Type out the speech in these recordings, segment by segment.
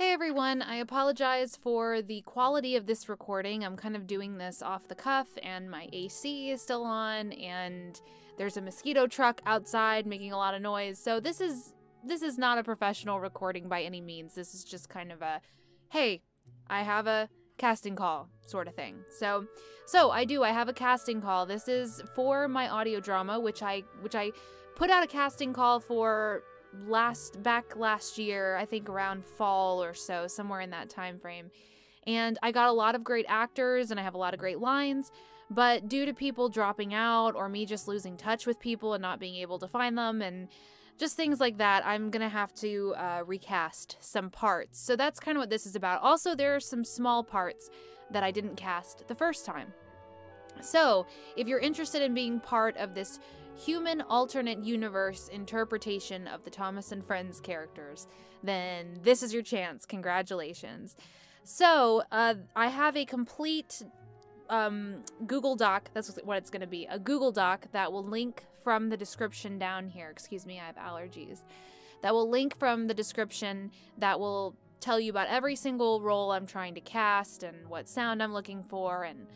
Hey everyone, I apologize for the quality of this recording. I'm kind of doing this off the cuff and my AC is still on and there's a mosquito truck outside making a lot of noise. So this is not a professional recording by any means. This is just kind of a, hey, I have a casting call sort of thing. So I have a casting call. This is for my audio drama, which I put out a casting call for back last year, I think around fall or so, somewhere in that time frame. And I got a lot of great actors and I have a lot of great lines, but due to people dropping out or me just losing touch with people and not being able to find them and just things like that, I'm gonna have to recast some parts. So that's kind of what this is about. Also, there are some small parts that I didn't cast the first time. So if you're interested in being part of this human alternate universe interpretation of the Thomas and Friends characters, then this is your chance. Congratulations. So I have a complete Google Doc. That's what it's going to be. A Google Doc that will link from the description down here. Excuse me, I have allergies. That will link from the description that will tell you about every single role I'm trying to cast and what sound I'm looking for and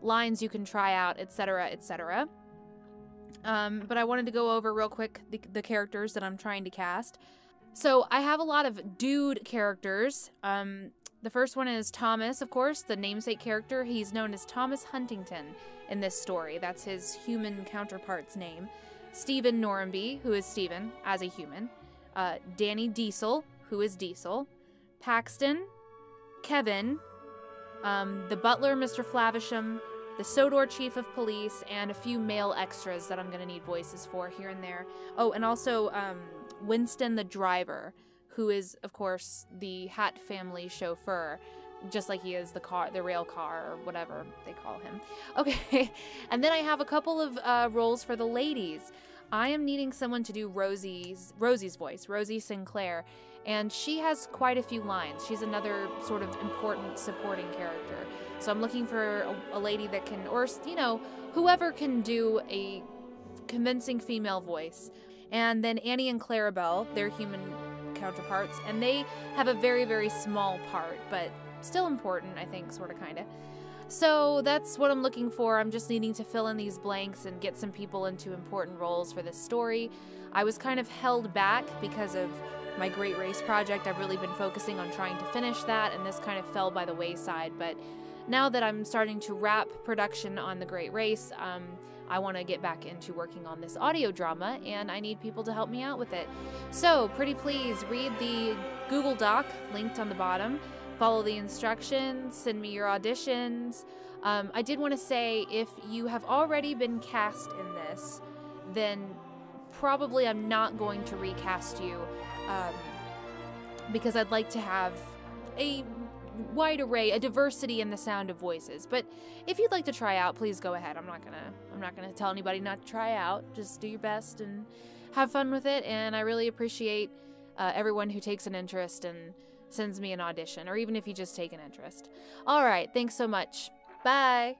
lines you can try out, etc., etc. But I wanted to go over real quick the characters that I'm trying to cast. So I have a lot of dude characters. The first one is Thomas, of course, the namesake character. He's known as Thomas Huntington in this story. That's his human counterpart's name. Stephen Norrenby, who is Stephen as a human. Danny Diesel, who is Diesel. Paxton. Kevin. The butler, Mr. Flavisham. The Sodor Chief of Police, and a few male extras that I'm going to need voices for here and there. Oh, and also Winston the driver, who is, of course, the Hat family chauffeur, just like he is the rail car, or whatever they call him. Okay, and then I have a couple of roles for the ladies. I am needing someone to do Rosie's voice, Rosie Sinclair, and she has quite a few lines. She's another sort of important supporting character. So I'm looking for a lady that can, or, you know, whoever can do a convincing female voice. And then Annie and Clarabelle, they're human counterparts, and they have a very, very small part, but still important, I think, sort of, kind of. So that's what I'm looking for. I'm just needing to fill in these blanks and get some people into important roles for this story. I was kind of held back because of my Great Race project. I've really been focusing on trying to finish that, and this kind of fell by the wayside, but now that I'm starting to wrap production on the Great Race, I want to get back into working on this audio drama, and I need people to help me out with it. So, pretty please, read the Google Doc linked on the bottom, follow the instructions, send me your auditions. I did want to say, if you have already been cast in this, then probably I'm not going to recast you, because I'd like to have a wide array, a diversity in the sound of voices. But if you'd like to try out, please go ahead. I'm not gonna tell anybody not to try out. Just do your best and have fun with it. And I really appreciate everyone who takes an interest and sends me an audition, or even if you just take an interest. All right, thanks so much. Bye.